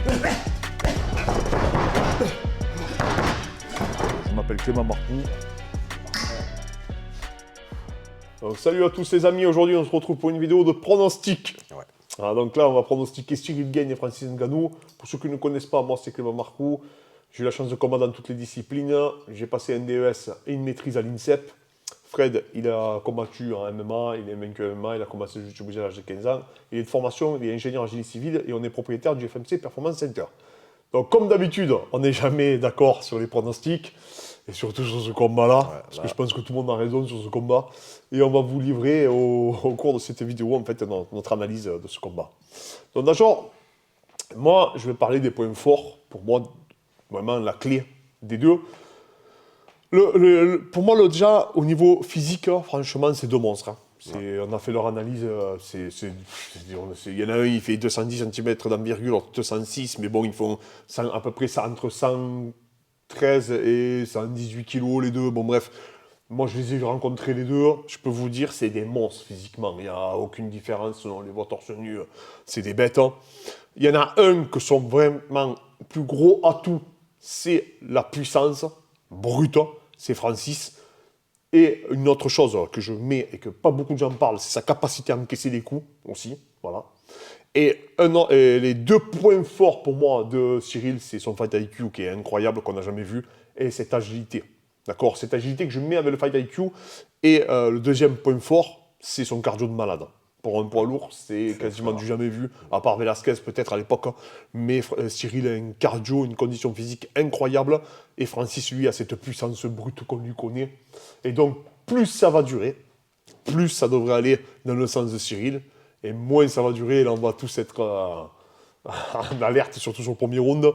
Je m'appelle Clément Marcoux. Salut à tous les amis, aujourd'hui on se retrouve pour une vidéo de pronostic. Ouais. Alors, donc là on va pronostiquer Cyril Gane et Francis Ngannou. Pour ceux qui ne connaissent pas, moi c'est Clément Marcoux. J'ai eu la chance de combattre dans toutes les disciplines. J'ai passé un DES et une maîtrise à l'INSEP. Fred, il a combattu en MMA, il est vaincu en MMA, il a combattu le jiu-jitsu à l'âge de 15 ans. Il est de formation, il est ingénieur en génie civil et on est propriétaire du FMC Performance Center. Donc comme d'habitude, on n'est jamais d'accord sur les pronostics. Et surtout sur ce combat-là, parce que je pense que tout le monde a raison sur ce combat. Et on va vous livrer au cours de cette vidéo, en fait, notre analyse de ce combat. Donc d'abord, moi, je vais parler des points forts. Pour moi, vraiment la clé des deux. Pour moi, déjà, au niveau physique, franchement, c'est deux monstres. Hein. On a fait leur analyse, il y en a un, il fait 210 cm d'envergure, l'autre 206, mais bon, ils font à peu près ça entre 113 et 118 kilos les deux. Bon bref, moi je les ai rencontrés les deux, je peux vous dire c'est des monstres physiquement, il n'y a aucune différence selon les voix torse nu, c'est des bêtes. Hein. Il y en a un que son vraiment plus gros atout, c'est la puissance brute, c'est Francis. Et une autre chose que je mets et que pas beaucoup de gens parlent, c'est sa capacité à encaisser des coups aussi, voilà. Et les deux points forts pour moi de Cyril, c'est son fight IQ qui est incroyable, qu'on n'a jamais vu, et cette agilité. D'accord, cette agilité que je mets avec le fight IQ. Et le deuxième point fort, c'est son cardio de malade. Pour un poids lourd, c'est quasiment du jamais vu, à part Velasquez peut-être à l'époque. Mais Cyril a un cardio, une condition physique incroyable. Et Francis, lui, a cette puissance brute qu'on lui connaît. Et donc, plus ça va durer, plus ça devrait aller dans le sens de Cyril. Et moins ça va durer, et là on va tous être en alerte, surtout sur le premier round.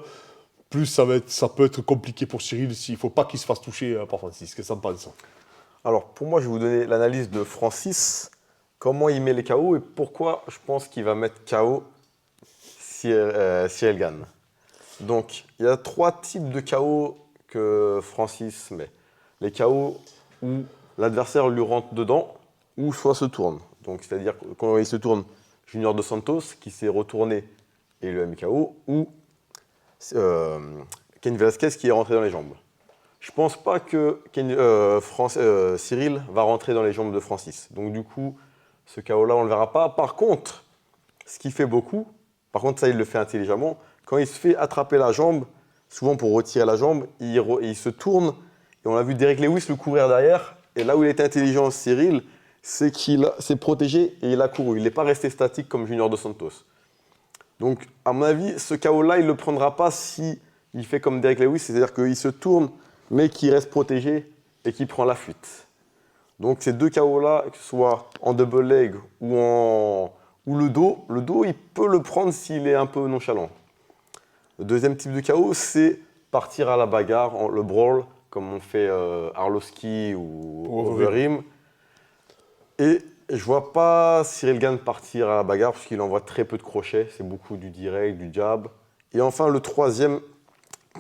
Plus ça peut être compliqué pour Cyril s'il ne faut pas qu'il se fasse toucher par Francis. Qu'est-ce que ça me pense? Alors, pour moi, je vais vous donner l'analyse de Francis, comment il met les KO et pourquoi je pense qu'il va mettre KO Cyril Gane. Donc, il y a trois types de KO que Francis met. Les KO où l'adversaire lui rentre dedans ou soit se tourne. Donc, c'est-à-dire quand il se tourne, Junior Dos Santos qui s'est retourné et le MKO, ou Cain Velasquez qui est rentré dans les jambes. Je ne pense pas que Cyril va rentrer dans les jambes de Francis. Donc du coup, ce KO-là, on ne le verra pas. Par contre, ce qui fait beaucoup, par contre ça il le fait intelligemment, quand il se fait attraper la jambe, souvent pour retirer la jambe, il se tourne, et on a vu Derek Lewis le courir derrière, et là où il était intelligent Cyril, c'est qu'il s'est protégé et il a couru. Il n'est pas resté statique comme Junior Dos Santos. Donc, à mon avis, ce KO-là, il ne le prendra pas si il fait comme Derek Lewis, c'est-à-dire qu'il se tourne, mais qu'il reste protégé et qu'il prend la fuite. Donc, ces deux KO-là, que ce soit en double leg ou le dos, il peut le prendre s'il est un peu nonchalant. Le deuxième type de KO, c'est partir à la bagarre, le brawl, comme on fait Arlovski ou Overeem. Et je ne vois pas Cyril Gane partir à la bagarre parce qu'il envoie très peu de crochets. C'est beaucoup du direct, du jab. Et enfin, le troisième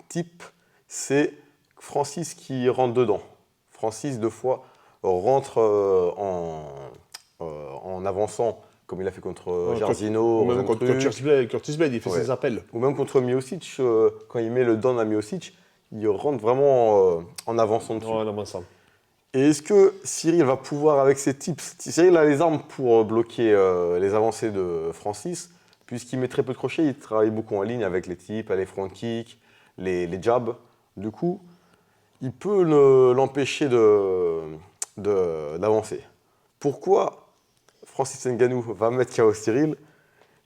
type, c'est Francis qui rentre dedans. Francis, deux fois, rentre en avançant, comme il a fait contre Jairzinho. Ou même contre Curtis Blade, il fait ses appels. Ou même contre Miocic, quand il met le down à Miocic, il rentre vraiment en avançant dessus. Ouais, en avançant. Et est-ce que Cyril va pouvoir, avec ses tips, Cyril a les armes pour bloquer les avancées de Francis, puisqu'il met très peu de crochets, il travaille beaucoup en ligne avec les tips, les front kicks, les jabs. Du coup, il peut l'empêcher d'avancer. Pourquoi Francis Ngannou va mettre KO Cyril?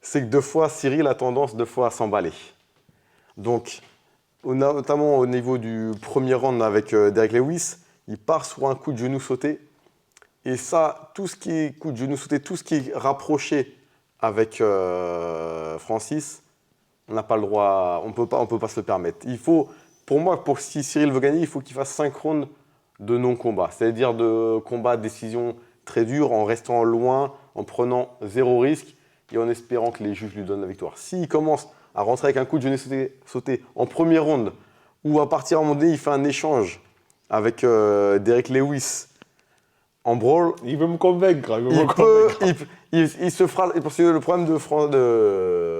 C'est que deux fois, Cyril a tendance à s'emballer. Donc, notamment au niveau du premier round avec Derek Lewis, il part sur un coup de genou sauté. Et ça, tout ce qui est coup de genou sauté, tout ce qui est rapproché avec Francis, on n'a pas le droit, on peut pas se le permettre. Il faut, pour moi, si Cyril veut gagner, il faut qu'il fasse 5 rounds de non-combat. C'est-à-dire de combat de décision très dur, en restant loin, en prenant zéro risque et en espérant que les juges lui donnent la victoire. S'il commence à rentrer avec un coup de genou sauté en premier round, ou à partir à un moment donné, il fait un échange avec Derek Lewis en brawl. Il veut me convaincre. Il se fera. Parce que le problème de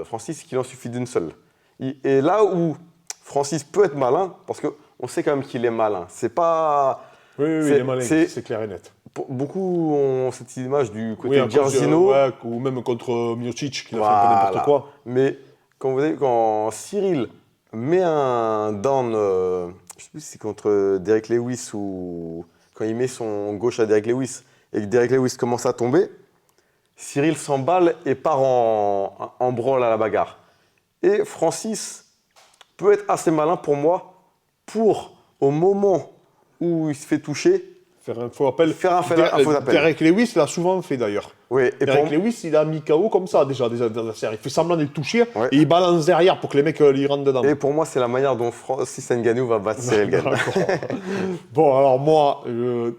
Francis, c'est qu'il en suffit d'une seule. Et là où Francis peut être malin, parce qu'on sait quand même qu'il est malin. C'est pas. Oui, il est malin, c'est clair et net. Beaucoup ont cette image du côté Oui, Giorgino. ou même contre Miocic, qui a fait Voilà. un peu n'importe quoi. Mais quand Cyril met un down, je ne sais plus si c'est contre Derek Lewis ou quand il met son gauche à Derek Lewis et que Derek Lewis commence à tomber, Cyril s'emballe et part en brawl à la bagarre. Et Francis peut être assez malin pour moi pour, au moment où il se fait toucher, Faire un faux appel. faux appel. Derek Lewis l'a souvent fait d'ailleurs. Oui, et Derek Lewis, il a mis KO comme ça déjà des adversaires. Il fait semblant de le toucher et il balance derrière pour que les mecs lui rentrent dedans. Et pour moi, c'est la manière dont Francis Ngannou va battre Cyril Gane. Bon, alors moi,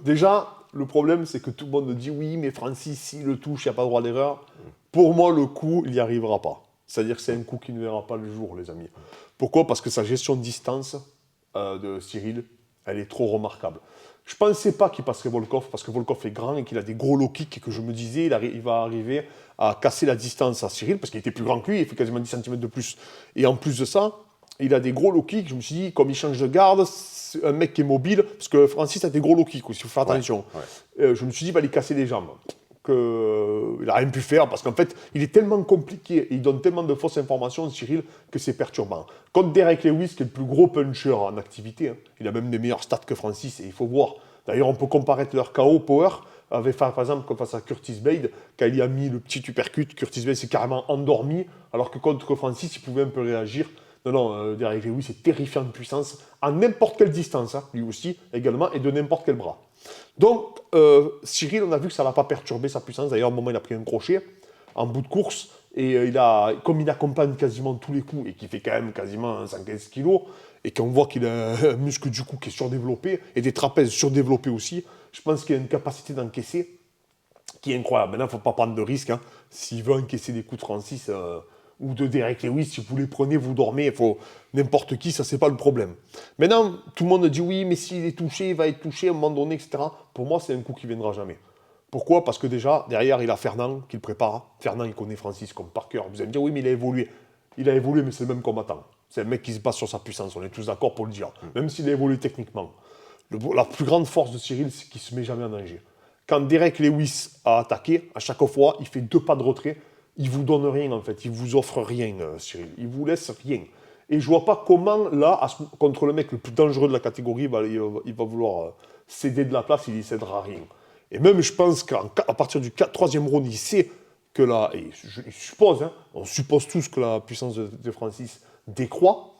déjà, le problème, c'est que tout le monde dit oui, mais Francis, s'il le touche, il n'y a pas droit d'erreur. Pour moi, le coup, il n'y arrivera pas. C'est-à-dire que c'est un coup qui ne verra pas le jour, les amis. Pourquoi ? Parce que sa gestion de distance de Cyril, elle est trop remarquable. Je ne pensais pas qu'il passerait Volkov, parce que Volkov est grand et qu'il a des gros low kicks et que je me disais, il va arriver à casser la distance à Cyril, parce qu'il était plus grand que lui, il fait quasiment 10 cm de plus. Et en plus de ça, il a des gros low kicks. Je me suis dit, comme il change de garde, c'est un mec qui est mobile, parce que Francis a des gros low kicks aussi, il faut faire attention. Ouais. Je me suis dit, il va lui casser les jambes. Il n'a rien pu faire, parce qu'en fait, il est tellement compliqué, et il donne tellement de fausses informations, Cyril, que c'est perturbant. Contre Derek Lewis, qui est le plus gros puncher en activité, hein, il a même des meilleurs stats que Francis, et il faut voir. D'ailleurs, on peut comparer leur KO power avec, par exemple, comme face à Curtis Blade, quand il a mis le petit uppercut, Curtis Blade s'est carrément endormi, alors que contre Francis, il pouvait un peu réagir. Non, Derek Lewis est terrifiant de puissance, à n'importe quelle distance, hein, lui aussi, également, et de n'importe quel bras. Donc, Cyril, on a vu que ça ne l'a pas perturbé sa puissance. D'ailleurs, à un moment, il a pris un crochet en bout de course. Et comme il accompagne quasiment tous les coups et qu'il fait quand même quasiment 115 kg, et qu'on voit qu'il a un muscle du cou qui est surdéveloppé et des trapèzes surdéveloppés aussi, je pense qu'il a une capacité d'encaisser qui est incroyable. Maintenant, il ne faut pas prendre de risques. Hein. S'il veut encaisser des coups de Francis ou de Derek Lewis, si vous les prenez, vous dormez. Il faut n'importe qui, ça, c'est pas le problème. Maintenant, tout le monde dit oui, mais s'il est touché, il va être touché à un moment donné, etc. Pour moi, c'est un coup qui ne viendra jamais. Pourquoi ? Parce que déjà, derrière, il a Fernand qui le prépare. Fernand, il connaît Francis comme par cœur. Vous allez me dire, oui, mais il a évolué. Il a évolué, mais c'est le même combattant. C'est un mec qui se base sur sa puissance. On est tous d'accord pour le dire. Même s'il a évolué techniquement. La plus grande force de Cyril, c'est qu'il ne se met jamais en danger. Quand Derek Lewis a attaqué, à chaque fois, il fait 2 pas de retrait. Il ne vous donne rien, en fait. Il ne vous offre rien, Cyril. Il ne vous laisse rien. Et je ne vois pas comment, là, contre le mec le plus dangereux de la catégorie, il va vouloir céder de la place, il ne cédera rien. Et même, je pense qu'à partir du 3e round, il sait que là, et je suppose, hein, on suppose tous que la puissance de Francis décroît.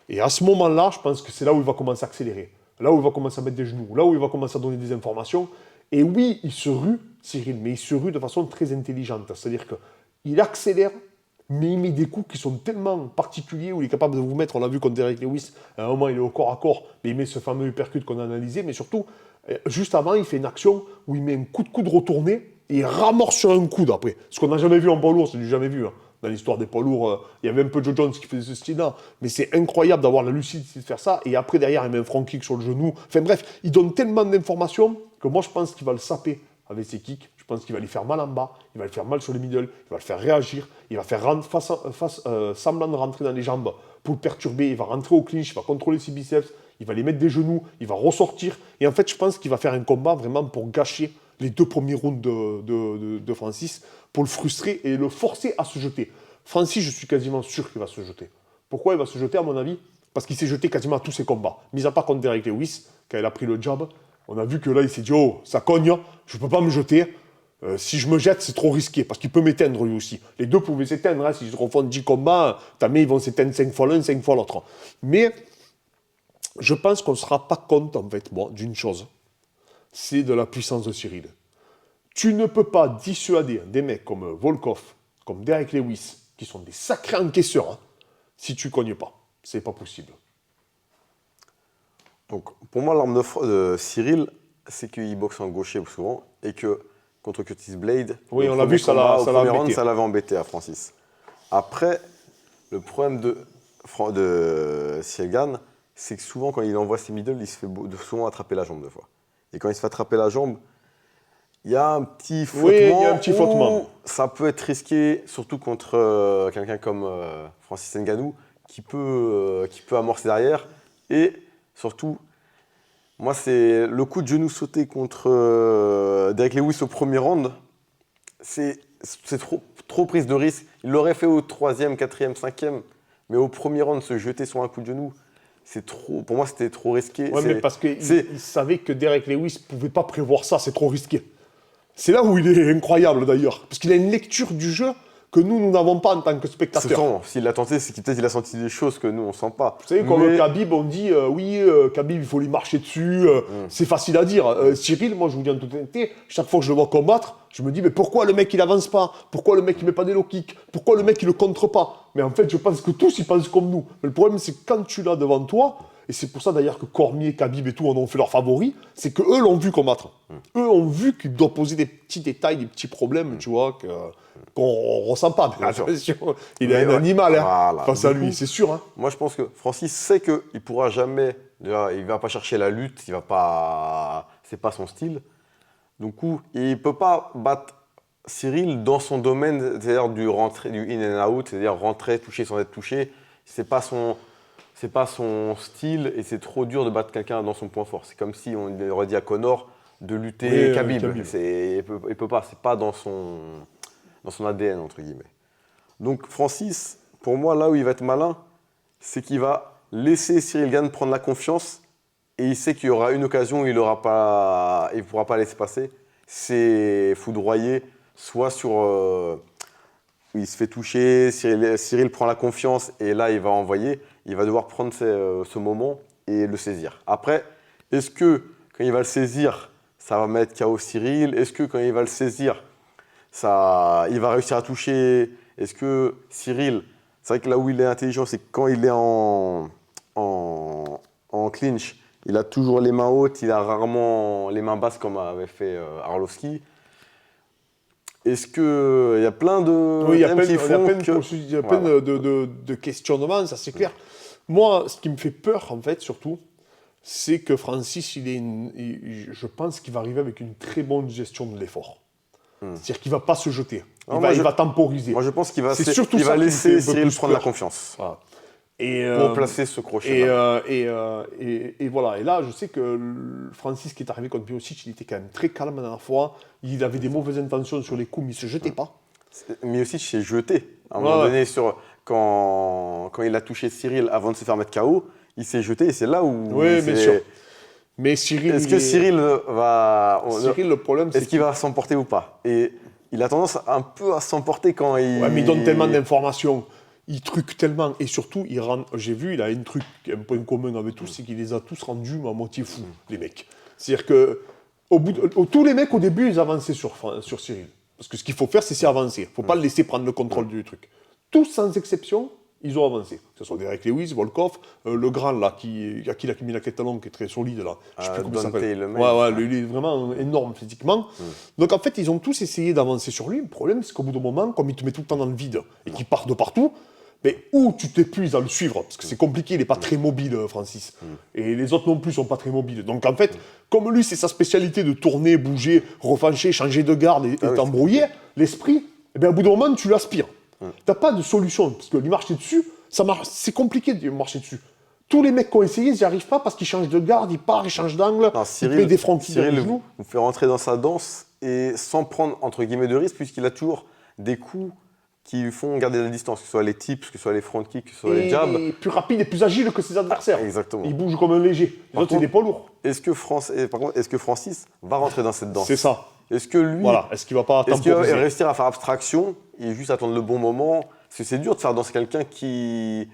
Et à ce moment-là, je pense que c'est là où il va commencer à accélérer. Là où il va commencer à mettre des genoux. Là où il va commencer à donner des informations. Et oui, il se rue, Cyril, mais il se rue de façon très intelligente. C'est-à-dire qu'il accélère, mais il met des coups qui sont tellement particuliers où il est capable de vous mettre, on l'a vu contre Derek Lewis, à un moment il est au corps à corps, mais il met ce fameux uppercut qu'on a analysé, mais surtout, juste avant, il fait une action où il met un coup de coude retourné et il ramorce sur un coude après. Ce qu'on n'a jamais vu en poids lourd, c'est du jamais vu. Hein. Dans l'histoire des poids lourds, il y avait un peu Joe Jones qui faisait ce style-là, mais c'est incroyable d'avoir la lucidité de faire ça, et après derrière, il met un front kick sur le genou. Enfin bref, il donne tellement d'informations que moi je pense qu'il va le saper avec ses kicks. Je pense qu'il va lui faire mal en bas, il va lui faire mal sur les middle, il va le faire réagir, il va faire semblant de rentrer dans les jambes pour le perturber, il va rentrer au clinch, il va contrôler ses biceps, il va les mettre des genoux, il va ressortir. Et en fait, je pense qu'il va faire un combat vraiment pour gâcher les 2 premiers rounds de Francis, pour le frustrer et le forcer à se jeter. Francis, je suis quasiment sûr qu'il va se jeter. Pourquoi il va se jeter, à mon avis ? Parce qu'il s'est jeté quasiment à tous ses combats. Mis à part contre Derek Lewis, quand il a pris le jab, on a vu que là, il s'est dit « Oh, ça cogne, je ne peux pas me jeter. Si je me jette, c'est trop risqué. » Parce qu'il peut m'éteindre lui aussi. Les deux pouvaient s'éteindre. Hein. Si je refont 10 combats, ils vont s'éteindre 5 fois l'un, 5 fois l'autre. Mais je pense qu'on ne se rend pas compte, en fait, moi, d'une chose. C'est de la puissance de Cyril. Tu ne peux pas dissuader des mecs comme Volkov, comme Derek Lewis, qui sont des sacrés encaisseurs, hein, si tu ne cognes pas. C'est pas possible. Donc, pour moi, l'arme de Cyril, c'est qu'il boxe en gaucher souvent et que contre Curtis Blade, oui, on l'a vu, ça l'avait embêté à Francis. Après, le problème de Cyril Gane, c'est que souvent, quand il envoie ses middle, il se fait souvent attraper la jambe 2 fois. Et quand il se fait attraper la jambe, il y a un petit flottement. Oui, il y a un petit flottement. Ça peut être risqué, surtout contre quelqu'un comme Francis Ngannou, qui peut amorcer derrière. Et surtout, moi, c'est le coup de genou sauté contre Derrick Lewis au premier round. C'est trop prise de risque. Il l'aurait fait au 3e, 4e, 5e. Mais au premier round, se jeter sur un coup de genou, pour moi, c'était trop risqué. Ouais, mais parce qu'il savait que Derrick Lewis ne pouvait pas prévoir ça, c'est trop risqué. C'est là où il est incroyable d'ailleurs. Parce qu'il a une lecture du jeu que nous n'avons pas en tant que spectateurs. S'il l'a tenté, c'est qu'il peut-être il a senti des choses que nous, on ne sent pas. Vous savez, comme Khabib, on dit Khabib, il faut lui marcher dessus. C'est facile à dire. Cyril, moi, je vous dis en toute honnêteté, chaque fois que je le vois combattre, je me dis, mais pourquoi le mec, il avance pas? Pourquoi le mec, il met pas des low kicks? Pourquoi le mec, il le contre pas? Mais en fait, je pense que tous, ils pensent comme nous. Mais le problème, c'est que quand tu l'as devant toi, et c'est pour ça d'ailleurs que Cormier, Khabib et tout en ont fait leurs favoris, c'est qu'eux l'ont vu combattre. Eux ont vu qu'il doit poser des petits détails, des petits problèmes, tu vois, qu'on ne ressent pas. Mais attention, il est un animal face à lui, c'est sûr. Hein. Moi, je pense que Francis sait qu'il ne pourra jamais, déjà, il ne va pas chercher la lutte, ce n'est pas son style. Du coup, il ne peut pas battre Cyril dans son domaine, c'est-à-dire du in and out, c'est-à-dire rentrer, toucher sans être touché. C'est pas son style et c'est trop dur de battre quelqu'un dans son point fort. C'est comme si on aurait dit à Conor de lutter Khabib. Il peut pas, c'est pas dans son ADN entre guillemets. Donc Francis, pour moi, là où il va être malin, c'est qu'il va laisser Cyril Gane prendre la confiance et il sait qu'il y aura une occasion où il ne pourra pas laisser passer. C'est foudroyer, soit sur où il se fait toucher, Cyril prend la confiance et là il va envoyer. Il va devoir prendre ce moment et le saisir. Après, est-ce que quand il va le saisir, ça va mettre KO Cyril? Est-ce que quand il va le saisir, il va réussir à toucher? Est-ce que Cyril, c'est vrai que là où il est intelligent, c'est que quand il est en clinch, il a toujours les mains hautes, il a rarement les mains basses comme avait fait Arlovski. Est-ce qu'il y a plein de... Oui, il y a plein de questionnements, ça c'est clair. Moi, ce qui me fait peur, en fait, surtout, c'est que Francis, je pense qu'il va arriver avec une très bonne gestion de l'effort. C'est-à-dire qu'il ne va pas se jeter. Il va temporiser. Moi, je pense qu'il va laisser Cyril prendre la confiance. Voilà. Pour placer ce crochet. Et voilà. Et là, je sais que Francis qui est arrivé contre Miocic, il était quand même très calme la dernière fois. Il avait des mauvaises intentions sur les coups, mais il ne se jetait pas. Miocic s'est jeté. À un moment donné, quand il a touché Cyril avant de se faire mettre KO, il s'est jeté et c'est là où... Oui, bien sûr. Mais Cyril... Est-ce que Cyril va... Cyril, le problème, c'est... Est-ce qu'il va s'emporter ou pas? Et il a tendance un peu à s'emporter quand il... Ouais, mais il donne tellement d'informations. Il truque tellement. Et surtout, j'ai vu, il a un point commun avec tous, c'est qu'il les a tous rendus à moitié fous, les mecs. C'est-à-dire que tous les mecs, au début, ils avançaient sur Cyril. Parce que ce qu'il faut faire, c'est avancer. Il ne faut pas le laisser prendre le contrôle du truc. Tous, sans exception, ils ont avancé. Que ce soit Derrick Lewis, Volkov, le grand, là, à qui il a mis la talon, qui est très solide, là. Je ne sais plus comment il s'appelle. Il est vraiment énorme physiquement. Donc, en fait, ils ont tous essayé d'avancer sur lui. Le problème, c'est qu'au bout d'un moment, comme il te met tout le temps dans le vide et qu'il part de partout, mais où tu t'épuises à le suivre, parce que c'est compliqué, il n'est pas très mobile, Francis. Et les autres non plus ne sont pas très mobiles. Donc, en fait, comme lui, c'est sa spécialité de tourner, bouger, refancher, changer de garde et t'embrouiller, l'esprit, eh bien, au bout d'un moment, tu l'aspires. T'as pas de solution, parce que lui marcher dessus, c'est compliqué de marcher dessus. Tous les mecs qui ont essayé, ils n'y arrivent pas parce qu'ils changent de garde, ils partent, ils changent d'angle, ils mettent des frontières dans les genoux. Vous fait rentrer dans sa danse et sans prendre, entre guillemets, de risque, puisqu'il a toujours des coups qui lui font garder la distance, que ce soit les tips, que ce soit les front kicks, que ce soit les jabs. Et plus rapide et plus agile que ses adversaires. Exactement. Il bouge comme un léger. Les autres, c'est des poids lourds. Est-ce que Francis va rentrer dans cette danse? C'est ça. Est-ce que lui... Voilà. Est-ce qu'il va réussir à faire abstraction et juste attendre le bon moment? Parce que c'est dur de faire danser quelqu'un qui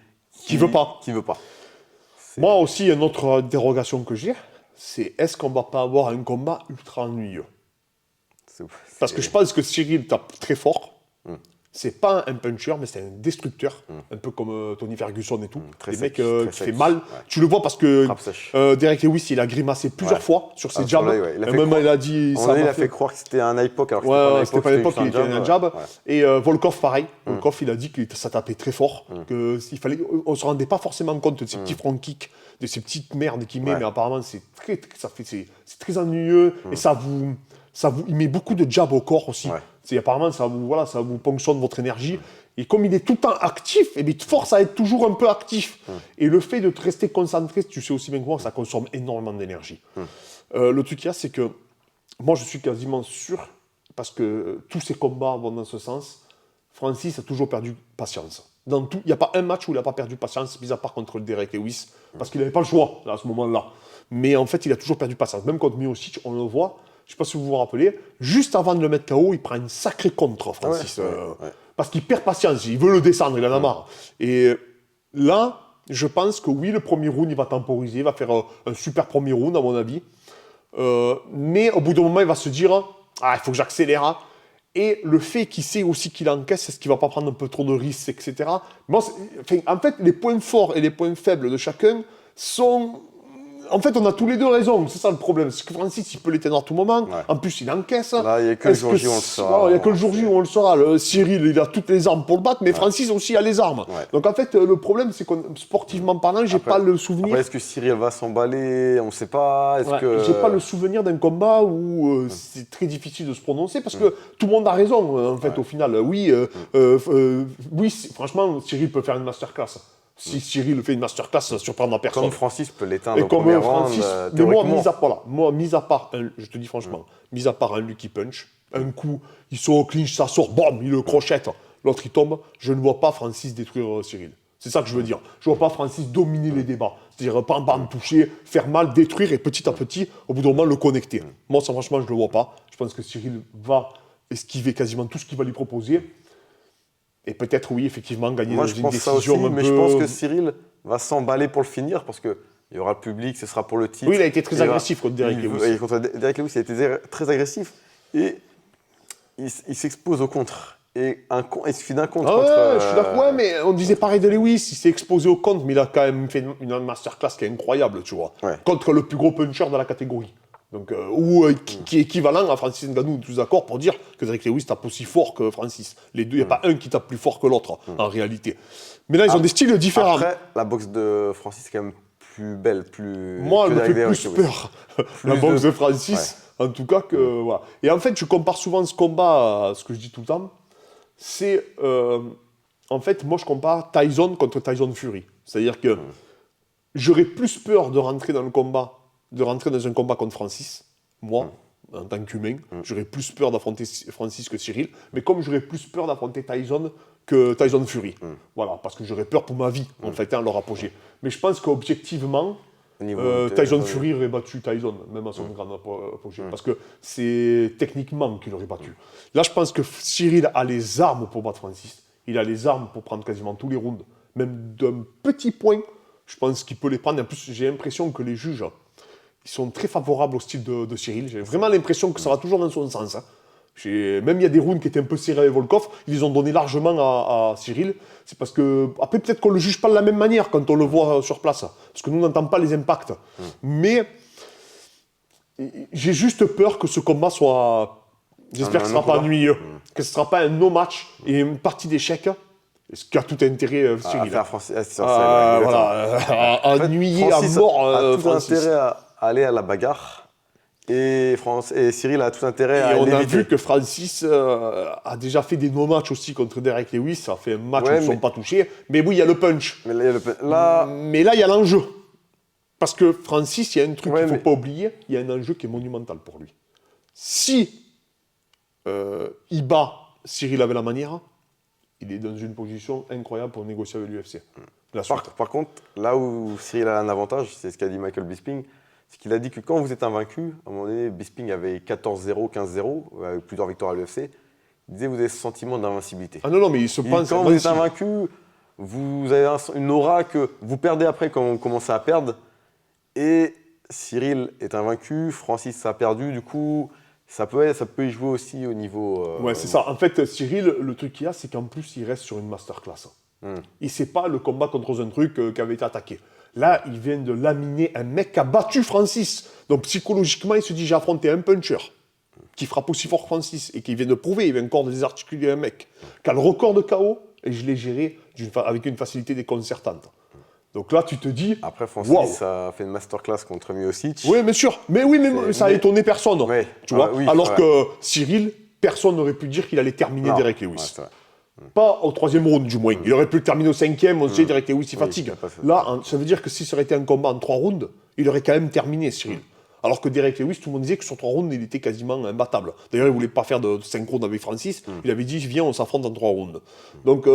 veut pas. Qui veut pas. Moi aussi, une autre interrogation que j'ai, c'est est-ce qu'on va pas avoir un combat ultra ennuyeux? Parce que je pense que Cyril tape très fort. C'est pas un puncher, mais c'est un destructeur, un peu comme Tony Ferguson et tout. Des mecs qui fait mal. Ouais. Tu le vois parce que Derrick Lewis, il a grimacé plusieurs fois sur ses jabs. Il a dit. Il a fait croire que c'était un époque, alors que c'était pas l'époque, il était un jab. Ouais. Et Volkov, pareil. Volkov, il a dit que ça tapait très fort. On ne se rendait pas forcément compte de ces petits front kicks, de ces petites merdes qu'il met, mais apparemment, c'est très ennuyeux. Et il met beaucoup de jabs au corps aussi. Apparemment, ça vous ponctionne votre énergie. Et comme il est tout le temps actif, il te force à être toujours un peu actif. Et le fait de te rester concentré, tu sais aussi bien que moi, ça consomme énormément d'énergie. Le truc qu'il y a, c'est que moi, je suis quasiment sûr, parce que tous ces combats vont dans ce sens, Francis a toujours perdu patience. Il n'y a pas un match où il n'a pas perdu patience, mis à part contre le Derek Lewis, parce qu'il n'avait pas le choix là, à ce moment-là. Mais en fait, il a toujours perdu patience. Même contre Miocic, on le voit, je ne sais pas si vous vous rappelez, juste avant de le mettre KO, il prend une sacrée contre, Francis. Parce qu'il perd patience, il veut le descendre, il en a marre. Et là, je pense que oui, le premier round, il va temporiser, il va faire un super premier round, à mon avis. Mais au bout d'un moment, il va se dire « Ah, il faut que j'accélère ». Et le fait qu'il sait aussi qu'il encaisse, est-ce qu'il ne va pas prendre un peu trop de risques, etc. Moi, en fait, les points forts et les points faibles de chacun sont... En fait, on a tous les deux raison, c'est ça le problème. C'est que Francis, il peut l'éteindre à tout moment. Ouais. En plus, il encaisse. Là, il n'y a que le jour J où on le saura. Il n'y a que le jour J où on le saura. Cyril, il a toutes les armes pour le battre, mais Francis aussi a les armes. Ouais. Donc en fait, le problème, c'est que sportivement parlant, j'ai pas le souvenir. Après, est-ce que Cyril va s'emballer? On ne sait pas. J'ai pas le souvenir d'un combat où c'est très difficile de se prononcer, parce que tout le monde a raison, en fait, au final. Oui, franchement, Cyril peut faire une masterclass. Si Cyril fait une masterclass, ça ne surprendra personne. Comme Francis peut l'éteindre au premier round, théoriquement. Mais mis à part, je te dis franchement, mis à part un Lucky Punch, un coup, il sort au clinch, ça sort, bam, il le crochette, l'autre il tombe, je ne vois pas Francis détruire Cyril. C'est ça que je veux dire. Je ne vois pas Francis dominer les débats. C'est-à-dire, bam, toucher, faire mal, détruire et petit à petit, au bout d'un moment, le connecter. Moi, ça, franchement, je ne le vois pas. Je pense que Cyril va esquiver quasiment tout ce qu'il va lui proposer. Et peut-être, oui, effectivement, gagner dans une décision aussi, un peu... Mais je pense que Cyril va s'emballer pour le finir, parce qu'il y aura le public, ce sera pour le titre. Oui, il a été très agressif contre Derek Lewis. Contre Derek Lewis, il a été très agressif. Et il s'expose au contre. Et il suffit d'un contre. Je suis d'accord, mais on disait pareil de Lewis, il s'est exposé au contre, mais il a quand même fait une masterclass qui est incroyable, tu vois. Ouais. Contre le plus gros puncher de la catégorie. Donc, qui est équivalent à Francis Ngannou, nous tous d'accord pour dire que Derek Lewis tape aussi fort que Francis. Les deux, il n'y a pas un qui tape plus fort que l'autre, en réalité. Mais là, ils ont des styles différents. Après, la boxe de Francis est quand même plus belle, plus... Moi, elle me fait plus peur, la boxe de Francis, en tout cas que... Voilà. Et en fait, je compare souvent ce combat à ce que je dis tout le temps. C'est... en fait, moi, je compare Tyson contre Tyson Fury. C'est-à-dire que j'aurais plus peur de rentrer dans un combat contre Francis, moi, en tant qu'humain, j'aurais plus peur d'affronter Francis que Cyril, mais comme j'aurais plus peur d'affronter Tyson que Tyson Fury. Voilà, parce que j'aurais peur pour ma vie, en fait, leur apogée. Mais je pense qu'objectivement, Tyson Fury aurait battu Tyson, même à son grand apogée, parce que c'est techniquement qu'il aurait battu. Là, je pense que Cyril a les armes pour battre Francis. Il a les armes pour prendre quasiment tous les rounds, même d'un petit point. Je pense qu'il peut les prendre. En plus, j'ai l'impression que les juges... Ils sont très favorables au style de Cyril. J'ai vraiment l'impression que ça va toujours dans son sens. Même il y a des rounds qui étaient un peu serrés avec Volkov, ils les ont donné largement à Cyril. C'est parce que, après, peut-être qu'on ne le juge pas de la même manière quand on le voit sur place. Parce que nous, on n'entend pas les impacts. Mais j'ai juste peur que ce combat soit... J'espère que ce ne sera pas ennuyeux. Que ce ne sera pas un no-match et une partie d'échec. Ce qui a tout intérêt, Cyril. À ennuyer à mort a tout Francis. Intérêt à aller à la bagarre. Et Cyril a tout intérêt à l'éviter. On a vu que Francis a déjà fait des no-matchs aussi contre Derek Lewis. Ça a fait un match où ils ne sont pas touchés. Mais oui, il y a le punch. Mais là, il y a l'enjeu. Parce que Francis, il y a un truc qu'il ne faut pas oublier. Il y a un enjeu qui est monumental pour lui. Si il bat Cyril avec la manière, il est dans une position incroyable pour négocier avec l'UFC. Par contre, là où Cyril a un avantage, c'est ce qu'a dit Michael Bisping, c'est qu'il a dit que quand vous êtes invaincu, à un moment donné, Bisping avait 14-0, 15-0, avec plusieurs victoires à l'UFC, il disait vous avez ce sentiment d'invincibilité. Ah non, mais il se pense... Quand vous êtes invaincu, vous avez une aura que vous perdez après quand vous commencez à perdre. Et Cyril est invaincu, Francis a perdu, du coup... Ça peut y jouer aussi au niveau... Ouais, c'est ça. En fait, Cyril, le truc qu'il y a, c'est qu'en plus, il reste sur une masterclass. Il ne sait pas le combat contre un truc qui avait été attaqué. Là, il vient de laminer un mec qui a battu Francis. Donc, psychologiquement, il se dit, j'ai affronté un puncher qui frappe aussi fort que Francis et qui vient de prouver, il vient encore de désarticuler un mec qui a le record de KO et je l'ai géré avec une facilité déconcertante. Donc là, tu te dis... Après, Francis a fait une masterclass contre Miocic. Oui, bien sûr. Mais ça a étonné personne. Tu vois. Alors que Cyril, personne n'aurait pu dire qu'il allait terminer Non. Derek Ouais, Lewis. c'est vrai. Pas au 3e round, du moins. Il aurait pu le terminer au 5e, on sait, Derek Lewis, il Oui, fatigue. il a pas fait. Là, ça veut dire que si ça aurait été un combat en 3 rounds, il aurait quand même terminé, Cyril. Alors que Derek Lewis, tout le monde disait que sur 3 rounds, il était quasiment imbattable. D'ailleurs, il ne voulait pas faire de 5 rounds avec Francis. Il avait dit, viens, on s'affronte en 3 rounds. Donc,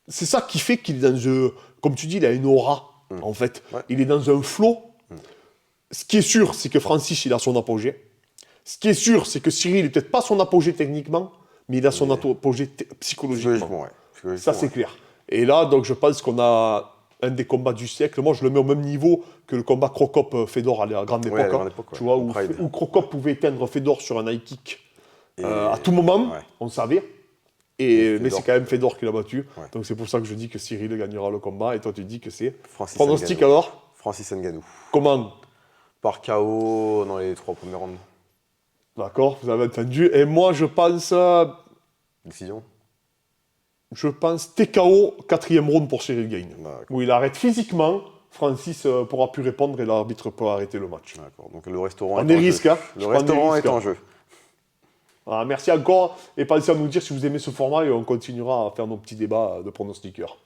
c'est ça qui fait qu'il est dans un... Comme tu dis, il a une aura, en fait. Ouais. Il est dans un flow. Ce qui est sûr, c'est que Francis, il a son apogée. Ce qui est sûr, c'est que Cyril n'est peut-être pas son apogée techniquement, mais il a son apogée psychologiquement. Psychologiquement, ouais. Ça, c'est clair. Et là, donc, je pense qu'on a un des combats du siècle. Moi, je le mets au même niveau que le combat Crocop-Fedor à la grande époque. Ouais, à la grande époque, ouais. Tu vois, Au où, Pride. où Crocop pouvait éteindre Fedor sur un high kick Et- à tout moment, ouais. on savait. Et Mais Fedor. c'est quand même Fedor qui l'a battu. Ouais. Donc, c'est pour ça que je dis que Cyril gagnera le combat. Et toi, tu dis que c'est. Francis Pronostic Ngannou. alors Francis Ngannou. Comment? Par KO dans les 3 premiers rounds. D'accord, vous avez entendu. Et moi, je pense Décision. TKO, 4e round pour Cyril Gagne. D'accord. Où il arrête physiquement. Francis pourra plus répondre et l'arbitre pourra arrêter le match. D'accord. Donc le restaurant On est est en risque, jeu. hein. Le Je prends des restaurant risques, est en hein. jeu. Voilà, merci encore et pensez à nous dire si vous aimez ce format et on continuera à faire nos petits débats de pronostiqueurs.